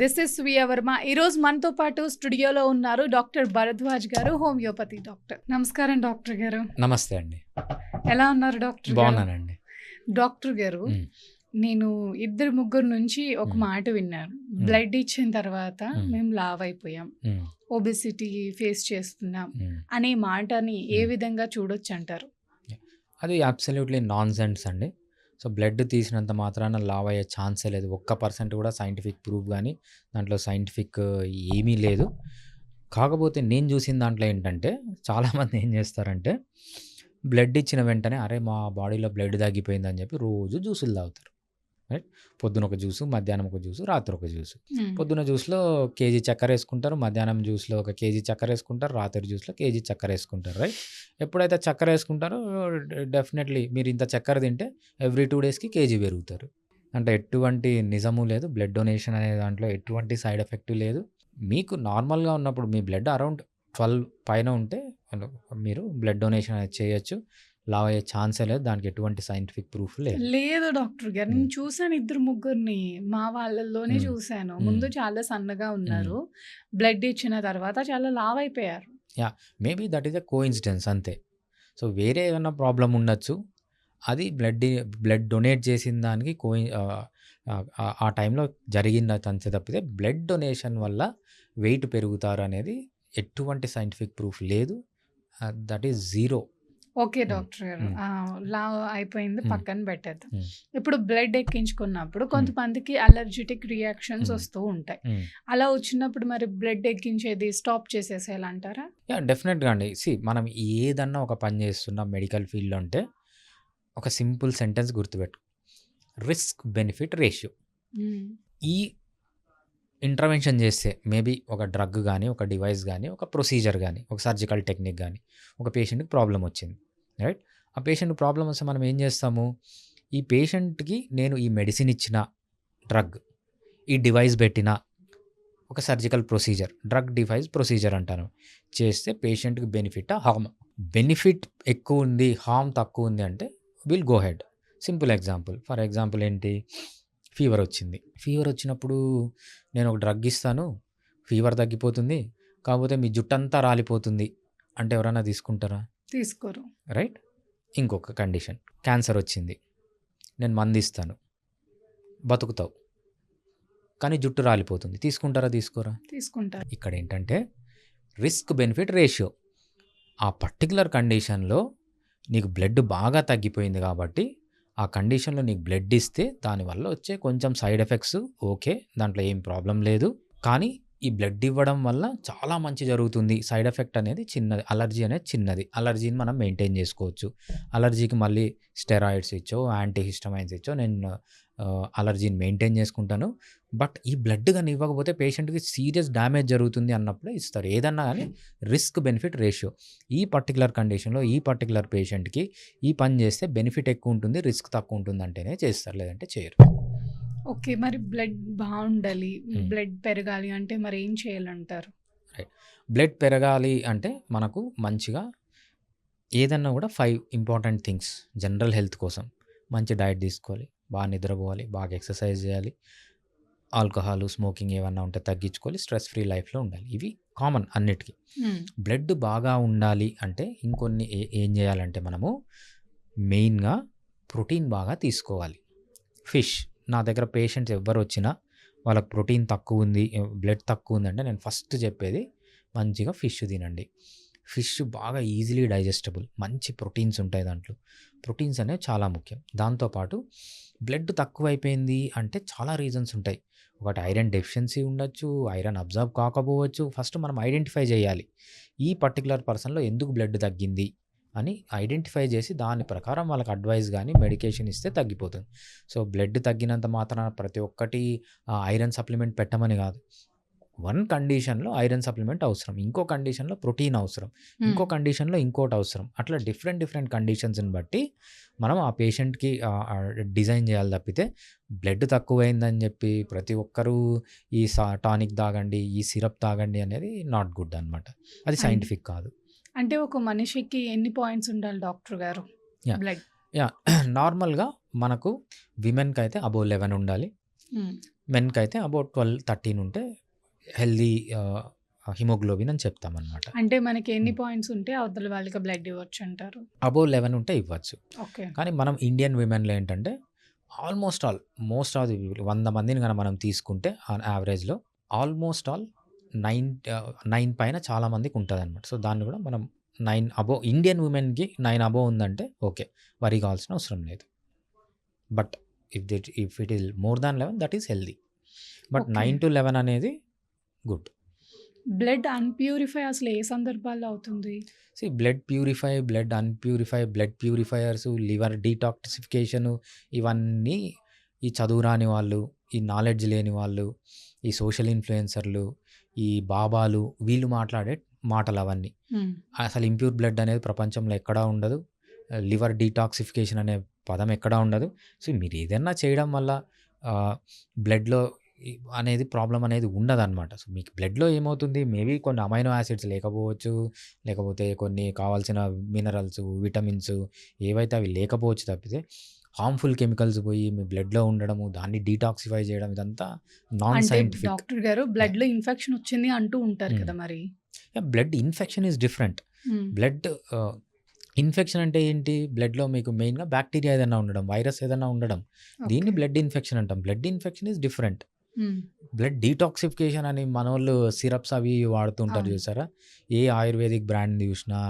This is స్వీయ వర్మ. ఈరోజు మనతో పాటు స్టూడియోలో ఉన్నారు డాక్టర్ భరద్వాజ్ గారు, హోమియోపతి డాక్టర్. నమస్కారం డాక్టర్ గారు. నమస్తే అండి. ఎలా ఉన్నారు డాక్టర్ గారు? బాగున్నానండి. డాక్టర్ గారు, నేను ఇద్దరు ముగ్గురు నుంచి ఒక మాట విన్నాను. బ్లడ్ ఇచ్చిన తర్వాత మేము లావ్ అయిపోయాం, ఒబెసిటీ ఫేస్ చేస్తున్నాం అనే మాటని ఏ విధంగా చూడొచ్చు అంటారు? అది అబ్సల్యూట్లీ నాన్ సెన్స్ అండి. సో బ్లడ్ తీసినంత మాత్రాన లావ్ అయ్యే ఛాన్సే లేదు. 1% కూడా సైంటిఫిక్ ప్రూఫ్ కానీ దాంట్లో సైంటిఫిక్ ఏమీ లేదు. కాకపోతే నేను చూసిన దాంట్లో ఏంటంటే చాలామంది ఏం చేస్తారంటే బ్లడ్ ఇచ్చిన వెంటనే అరే మా బాడీలో బ్లడ్ తగ్గిపోయిందని చెప్పి రోజు జ్యూసులు తాగుతారు. రైట్, పొద్దున ఒక జ్యూసు, మధ్యాహ్నం ఒక జ్యూసు, రాత్రి ఒక జ్యూసు. పొద్దున జ్యూస్లో కేజీ చక్కెర వేసుకుంటారు, మధ్యాహ్నం జ్యూస్లో ఒక కేజీ చక్కెర వేసుకుంటారు, రాత్రి జ్యూస్లో కేజీ చక్కెర వేసుకుంటారు. రైట్, ఎప్పుడైతే చక్కెర వేసుకుంటారో డెఫినెట్లీ మీరు ఇంత చక్కెర తింటే ఎవ్రీ 2 డేస్కి కేజీ పెరుగుతారు. అంటే ఎటువంటి నిజము లేదు. బ్లడ్ డొనేషన్ అనే దాంట్లో ఎటువంటి సైడ్ ఎఫెక్ట్ లేదు. మీకు నార్మల్గా ఉన్నప్పుడు మీ బ్లడ్ అరౌండ్ 12 పైన ఉంటే మీరు బ్లడ్ డొనేషన్ అనేది చేయొచ్చు. లావ్ అయ్యే ఛాన్సే లేదు. దానికి ఎటువంటి సైంటిఫిక్ ప్రూఫ్ లేదు. లేదు డాక్టర్ గారు, నేను చూసాను ఇద్దరు ముగ్గురిని, మా వాళ్ళలోనే చూసాను. ముందు చాలా సన్నగా ఉన్నారు, బ్లడ్ ఇచ్చిన తర్వాత చాలా లావ్ అయిపోయారు. Maybe that is a coincidence అంతే. సో వేరే ఏమైనా ప్రాబ్లం ఉండొచ్చు. అది బ్లడ్ డొనేట్ చేసిన దానికి ఆ టైంలో జరిగింది అంతే తప్పితే బ్లడ్ డొనేషన్ వల్ల వెయిట్ పెరుగుతారు అనేది ఎటువంటి సైంటిఫిక్ ప్రూఫ్ లేదు. That is zero. Okay doctor గారు, లావ్ అయిపోయింది, పక్కన పెట్టేద్దాం. ఇప్పుడు బ్లడ్ ఎక్కించుకున్నప్పుడు కొంతమందికి అలర్జిటిక్ రియాక్షన్స్ వస్తూ ఉంటాయి. అలా వచ్చినప్పుడు మరి బ్లడ్ ఎక్కించేది స్టాప్ చేసేసేయాలంటారా? డెఫినెట్గా అండి. మనం ఏదన్నా ఒక పని చేస్తున్నాం మెడికల్ ఫీల్డ్లో అంటే ఒక సింపుల్ సెంటెన్స్ గుర్తుపెట్టు, రిస్క్ బెనిఫిట్ రేషియో. ఈ ఇంటర్వెన్షన్ చేస్తే మేబీ ఒక డ్రగ్ కానీ, ఒక డివైస్ కానీ, ఒక ప్రొసీజర్ కానీ, ఒక సర్జికల్ టెక్నిక్ కానీ ఒక పేషెంట్కి ప్రాబ్లం వచ్చింది. రైట్, ఆ పేషెంట్ ప్రాబ్లం వస్తే మనం ఏం చేస్తాము, ఈ పేషెంట్కి నేను ఈ మెడిసిన్ ఇచ్చిన, డ్రగ్, ఈ డివైస్ పెట్టిన, ఒక surgical procedure, drug device procedure అంటాను, చేస్తే పేషెంట్కి బెనిఫిట్ హార్మ్. బెనిఫిట్ ఎక్కువ ఉంది, హార్మ్ తక్కువ ఉంది అంటే will go head. Simple example, for example ఏంటి, ఫీవర్ వచ్చింది. ఫీవర్ వచ్చినప్పుడు నేను ఒక డ్రగ్ ఇస్తాను, ఫీవర్ తగ్గిపోతుంది, కాకపోతే మీ జుట్టంతా రాలిపోతుంది అంటే ఎవరైనా తీసుకుంటారా? తీసుకోరు. రైట్, ఇంకొక కండిషన్, క్యాన్సర్ వచ్చింది, నేను మందు ఇస్తాను, బతుకుతావు, కానీ జుట్టు రాలిపోతుంది, తీసుకుంటారా? తీసుకోరా? తీసుకుంటారు. ఇక్కడ ఏంటంటే రిస్క్ బెనిఫిట్ రేషియో. ఆ పర్టికులర్ కండిషన్లో నీకు బ్లడ్ బాగా తగ్గిపోయింది కాబట్టి ఆ కండిషన్లో నీకు బ్లడ్ ఇస్తే దానివల్ల వచ్చే కొంచెం సైడ్ ఎఫెక్ట్స్ ఓకే, దాంట్లో ఏం ప్రాబ్లం లేదు. కానీ ఈ బ్లడ్ ఇవ్వడం వల్ల చాలా మంచి జరుగుతుంది. సైడ్ ఎఫెక్ట్ అనేది చిన్నది, అలర్జీ అనేది చిన్నది. అలర్జీని మనం మెయింటైన్ చేసుకోవచ్చు. అలర్జీకి మళ్ళీ స్టెరాయిడ్స్ ఇచ్చో, యాంటీహిస్టమైన్స్ ఇచ్చో నేను అలర్జీని మెయింటైన్ చేసుకుంటాను. బట్ ఈ బ్లడ్ కానీ ఇవ్వకపోతే పేషెంట్కి సీరియస్ డ్యామేజ్ జరుగుతుంది అన్నప్పుడే ఇస్తారు. ఏదన్నా కానీ రిస్క్ బెనిఫిట్ రేషియో, ఈ పర్టికులర్ కండిషన్లో ఈ పర్టికులర్ పేషెంట్కి ఈ పని చేస్తే బెనిఫిట్ ఎక్కువ ఉంటుంది, రిస్క్ తక్కువ ఉంటుంది అంటేనే చేస్తారు, లేదంటే చేయరు. ఓకే, మరి బ్లడ్ బాగుండాలి, బ్లడ్ పెరగాలి అంటే మరి ఏం చేయాలంటారు? రైట్, బ్లడ్ పెరగాలి అంటే మనకు మంచిగా ఏదన్నా కూడా 5 ఇంపార్టెంట్ థింగ్స్ జనరల్ హెల్త్ కోసం. మంచి డైట్ తీసుకోవాలి, బాగా నిద్రపోవాలి, బాగా ఎక్సర్సైజ్ చేయాలి, ఆల్కహాల్, స్మోకింగ్ ఏమన్నా ఉంటే తగ్గించుకోవాలి, స్ట్రెస్ ఫ్రీ లైఫ్లో ఉండాలి. ఇవి కామన్ అన్నిటికీ. బ్లడ్ బాగా ఉండాలి అంటే ఇంకొన్ని ఏం చేయాలంటే మనము మెయిన్గా ప్రోటీన్ బాగా తీసుకోవాలి. ఫిష్, నా దగ్గర పేషెంట్స్ ఎవ్వరు వచ్చినా వాళ్ళకి ప్రోటీన్ తక్కువ ఉంది, బ్లడ్ తక్కువ ఉందంటే నేను ఫస్ట్ చెప్పేది మంచిగా ఫిష్ తినండి. ఫిష్ బాగా ఈజీలీ డైజెస్టబుల్, మంచి ప్రోటీన్స్ ఉంటాయి దాంట్లో. ప్రోటీన్స్ అనేవి చాలా ముఖ్యం. దాంతోపాటు బ్లడ్ తక్కువ అయిపోయింది అంటే చాలా రీజన్స్ ఉంటాయి. ఒకటి ఐరన్ డెఫిషియన్సీ ఉండొచ్చు, ఐరన్ అబ్జర్వ్ కాకపోవచ్చు. ఫస్ట్ మనం ఐడెంటిఫై చేయాలి ఈ పర్టికులర్ పర్సన్లో ఎందుకు బ్లడ్ తగ్గింది అని ఐడెంటిఫై చేసి దాని ప్రకారం వాళ్ళకి అడ్వైస్ కానీ మెడికేషన్ ఇస్తే తగ్గిపోతుంది. సో బ్లడ్ తగ్గినంత మాత్రాన ప్రతి ఒక్కటి ఐరన్ సప్లిమెంట్ పెట్టమని కాదు. వన్ కండిషన్లో ఐరన్ సప్లిమెంట్ అవసరం, ఇంకో కండిషన్లో ప్రోటీన్ అవసరం, ఇంకో కండిషన్లో ఇంకోటి అవసరం. అట్లా డిఫరెంట్ కండిషన్స్ని బట్టి మనం ఆ పేషెంట్కి డిజైన్ చేయాలి తప్పితే బ్లడ్ తక్కువైందని చెప్పి ప్రతి ఒక్కరూ ఈ టానిక్ తాగండి, ఈ సిరప్ తాగండి అనేది నాట్ గుడ్ అనమాట. అది సైంటిఫిక్ కాదు. అంటే ఒక మనిషికి ఎన్ని పాయింట్స్ ఉండాలి డాక్టర్ గారు బ్లడ్? నార్మల్గా మనకు విమెన్కి అయితే అబోవ్ 11 ఉండాలి, మెన్కి అయితే అబౌట్ 12-13 ఉంటే హెల్దీ హిమోగ్లోబిన్ అని చెప్తామన్నమాట. అంటే మనకి ఎన్ని పాయింట్స్ ఉంటే అవతల వాళ్ళకి బ్లడ్ ఇవ్వచ్చు అంటారు? అబౌవ్ 11 ఉంటే ఇవ్వచ్చు. ఓకే. కానీ మనం ఇండియన్ విమెన్లో ఏంటంటే మోస్ట్ ఆఫ్ ది 100 మందిని కనుక మనం తీసుకుంటే ఆన్ యావరేజ్లో ఆల్మోస్ట్ ఆల్ 9 పైన చాలా మందికి ఉంటుంది అనమాట. సో దాన్ని కూడా మనం 9 అబోవ్, ఇండియన్ ఉమెన్కి 9 అబోవ్ ఉందంటే ఓకే, వరి కావాల్సిన అవసరం లేదు. But if it is more than 11 that is healthy. But okay. 9 to 11 అనేది గుడ్. బ్లడ్ అన్‌ప్యూరిఫై అసలు ఏ సందర్భాల్లో అవుతుంది? Blood purify, blood unpurify, blood purifiers, liver detoxification, ఇవన్నీ ఈ చదువు రాని వాళ్ళు, ఈ నాలెడ్జ్ లేని వాళ్ళు, ఈ సోషల్ ఇన్‌ఫ్లుయెన్సర్‌లు, ఈ బాబాలు, వీళ్ళు మాట్లాడే మాటలు అవన్నీ. హ్మ్. అసలు ఇంప్యూర్ బ్లడ్ అనేది ప్రపంచంలో ఎక్కడా ఉండదు. లివర్ డీటాక్సిఫికేషన్ అనే పదం ఎక్కడా ఉండదు. సో మీరు ఏదైనా చేయడం వల్ల బ్లడ్‌లో అనేది ప్రాబ్లం అనేది ఉండదన్నమాట. సో మీకు బ్లడ్‌లో ఏమవుతుంది, మేబీ కొన్ని అమైనో యాసిడ్స్ లేకపోవచ్చు, లేకపోతే కొన్ని కావాల్సిన మినరల్స్, విటమిన్స్ ఏవైతే అవి లేకపోవచ్చు తప్పితే హార్మ్‌ఫుల్ కెమికల్స్ పోయి మీ బ్లడ్‌లో ఉండడము, దాన్ని డీటాక్సిఫై చేయడం, ఇదంతా నాన్ అంటే సైంటిఫిక్. డాక్టర్ గారు బ్లడ్‌లో ఇన్ఫెక్షన్ వచ్చింది అంటూ ఉంటారు కదా మరి? Blood infection is different. హ్మ్. బ్లడ్ ఇన్ఫెక్షన్ అంటే ఏంటి, బ్లడ్‌లో మీకు మెయిన్‌గా బ్యాక్టీరియా ఏదైనా ఉండడం, వైరస్ ఏదైనా ఉండడం, దీన్ని ఓకే. బ్లడ్ ఇన్ఫెక్షన్ అంటాం. Blood infection is different. హ్మ్. బ్లడ్ డీటాక్సిఫికేషన్ అని మనోళ్ళు సిరప్స్ అవి వాడుతుంటారు అవును. చూసారా, ఏ ఆయుర్వేదిక్ బ్రాండ్ చూసినా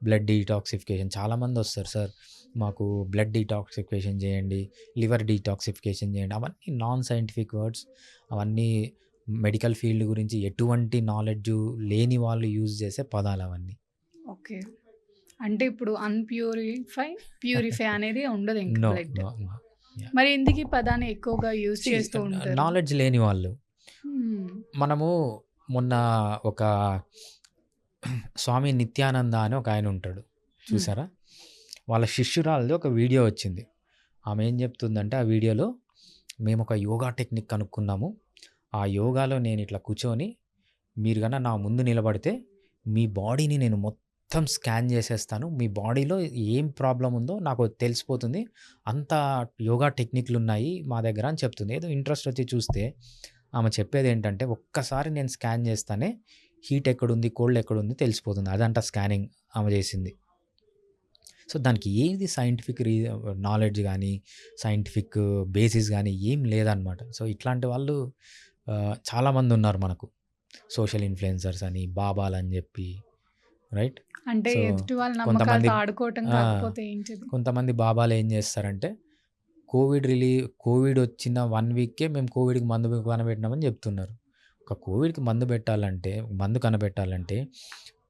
బ్లడ్ డీటాక్సిఫికేషన్. చాలామంది వస్తారు, సార్ మాకు బ్లడ్ డీటాక్సిఫికేషన్ చేయండి, లివర్ డీటాక్సిఫికేషన్ చేయండి. అవన్నీ నాన్ సైంటిఫిక్ వర్డ్స్. అవన్నీ మెడికల్ ఫీల్డ్ గురించి ఎటువంటి నాలెడ్జ్ లేని వాళ్ళు యూజ్ చేసే పదాలు అవన్నీ. ఓకే. అంటే ఇప్పుడు అన్‌ప్యూరిఫై, ప్యూరిఫై అనేది ఉండదు ఇంక నో బ్లడ్. నో నో మరి ఎందుకు ఈ పదాన్ని ఎక్కువగా యూజ్ చేస్తూ ఉంటారు? నాలెడ్జ్ లేని వాళ్ళు. హ్మ్. మనము మొన్న ఒక స్వామి నిత్యానంద అని ఒక ఆయన ఉంటాడు హ్మ్. చూసారా, వాళ్ళ శిష్యురాలది ఒక వీడియో వచ్చింది. ఆమె ఏం చెప్తుందంటే ఆ వీడియోలో, మేము ఒక యోగా టెక్నిక్ కనుక్కున్నాము, ఆ యోగాలో నేను ఇట్లా కూర్చొని మీరు కన్నా నా ముందు నిలబడితే మీ బాడీని నేను మొత్తం స్కాన్ చేసేస్తాను, మీ బాడీలో ఏం ప్రాబ్లం ఉందో నాకు తెలిసిపోతుంది, అంత యోగా టెక్నిక్లు ఉన్నాయి మా దగ్గర అని చెప్తుంది. ఏదో ఇంట్రెస్ట్ వచ్చి చూస్తే ఆమె చెప్పేది ఏంటంటే, ఒక్కసారి నేను స్కాన్ చేస్తానే హీట్ ఎక్కడుంది, కోల్డ్ ఎక్కడుంది తెలిసిపోతుంది. అదంట స్కానింగ్ ఆమె చేసింది. సో దానికి ఏది సైంటిఫిక్ నాలెడ్జ్ కానీ, సైంటిఫిక్ బేసిస్ కానీ ఏం లేదనమాట. సో ఇట్లాంటి వాళ్ళు చాలామంది ఉన్నారు మనకు, సోషల్ ఇన్ఫ్లుయెన్సర్స్ అని, బాబాలని చెప్పి, రైట్. అంటే సో ఎదుటి వాళ్ళ కొంతమంది నమ్మకాలతో ఆడుకోవటం ఆ, కాకపోతే ఏంటిది? కొంతమంది బాబాలు ఏం చేస్తారంటే, కోవిడ్ వచ్చిన 1 వీక్కే మేము కోవిడ్కి మందు కనిపెట్టినామని చెప్తున్నారు. ఒక కోవిడ్కి మందు కనిపెట్టాలంటే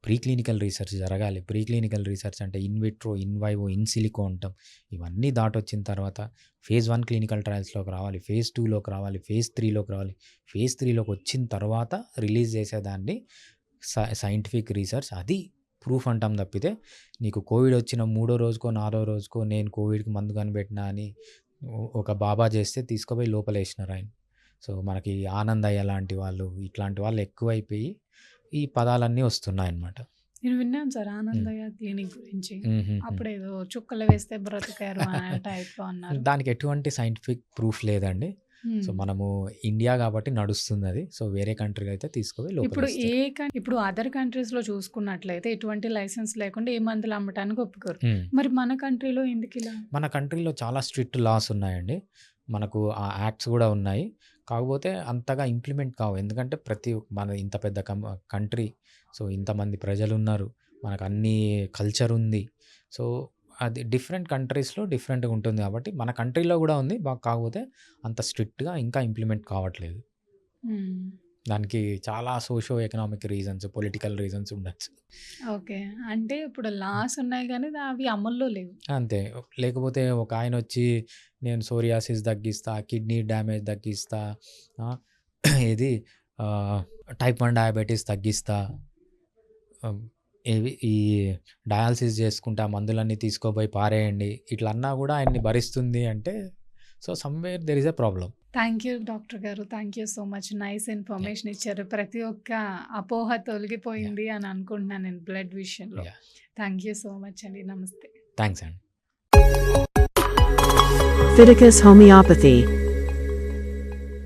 ప్రీ క్లినికల్ రీసెర్చ్ జరగాలి. ప్రీ క్లినికల్ రీసెర్చ్ అంటే in vitro, in vivo, in silico అంటాం. ఇవన్నీ దాటొచ్చిన తర్వాత ఫేజ్ 1 క్లినికల్ ట్రయల్స్లోకి రావాలి, ఫేజ్ 2లోకి రావాలి, ఫేజ్ 3లోకి రావాలి. ఫేజ్ 3లోకి వచ్చిన తర్వాత రిలీజ్ చేసేదాన్ని సైంటిఫిక్ రీసెర్చ్, అది ప్రూఫ్ అంటాం తప్పితే, నీకు కోవిడ్ వచ్చిన 3వ రోజుకో 4వ రోజుకో నేను కోవిడ్కి మందు కనిపెట్టినా అని ఒక బాబా చేస్తే తీసుకుపోయి లోపలేసినారు ఆయన. సో మనకి ఆనందయ్య లాంటి వాళ్ళు, ఇట్లాంటి వాళ్ళు ఎక్కువైపోయి ఈ పదాలన్నీ వస్తున్నాయన్నమాట. నేను విన్నాను సార్ ఆనందయ్య క్లినిక్ గురించి. అప్పుడేదో చుక్కలు వేస్తే బ్రతికారు అనే టైప్‌లో అన్నారు. దానికి ఎటువంటి సైంటిఫిక్ ప్రూఫ్ లేదండి. సో హ్మ్. మనము ఇండియా కాబట్టి నడుస్తుంది అది. సో వేరే కంట్రీకి అయితే తీసుకుపోయి ఇప్పుడు లోపలేస్తారు. ఇప్పుడు అదర్ కంట్రీస్‌లో చూసుకున్నట్లయితే ఎటువంటి లైసెన్స్ లేకుండా ఏ మందులు అమ్మటానికి ఒప్పుకోరు. మరి మన కంట్రీలో ఎందుకిలా? మన కంట్రీలో చాలా స్ట్రిక్ట్ లాస్ ఉన్నాయండి. మనకు ఆ యాక్ట్స్ కూడా ఉన్నాయి. కాకపోతే అంతగా ఇంప్లిమెంట్ కావు. ఎందుకంటే మన ఇంత పెద్ద కంట్రీ, సో ఇంతమంది ప్రజలున్నారు, మనకు అన్ని కల్చర్ ఉంది. సో అది డిఫరెంట్ కంట్రీస్‌లో డిఫరెంట్‌గా ఉంటుంది కాబట్టి మన కంట్రీలో కూడా ఉంది. కాకపోతే అంత స్ట్రిక్ట్‌గా ఇంకా ఇంప్లిమెంట్ కావట్లేదు. హ్మ్. దానికి చాలా socio economic reasons, political reasons ఉండొచ్చు. ఓకే. అంటే ఇప్పుడు లాస్ ఉన్నాయి గానీ అవి అమల్లో లేవు. అంతే. లేకపోతే ఒక ఆయనొచ్చి నేను సోరియాసిస్ తగ్గిస్తా, కిడ్నీ డ్యామేజ్ తగ్గిస్తా, ఏది టైప్ 1 డయాబెటీస్ తగ్గిస్తా, ఈ డయాలసిస్ చేసుకుంటా, మందులన్నీ తీసుకోపోయి పారేయండి, ఇట్లా అన్నా కూడా ఆయన్ని భరిస్తుంది అంటే, so somewhere there is a problem. Thank you doctor గారు. Thank you so much. Nice information ఇచ్చారు. ప్రతి ఒక్క అపోహ తొలగిపోయింది అని అనుకుంటున్నాను నేను బ్లడ్ విషయంలో. థ్యాంక్ యూ సో మచ్ అండి. నమస్తే. థ్యాంక్స్ అండి. Fiticus Homeopathy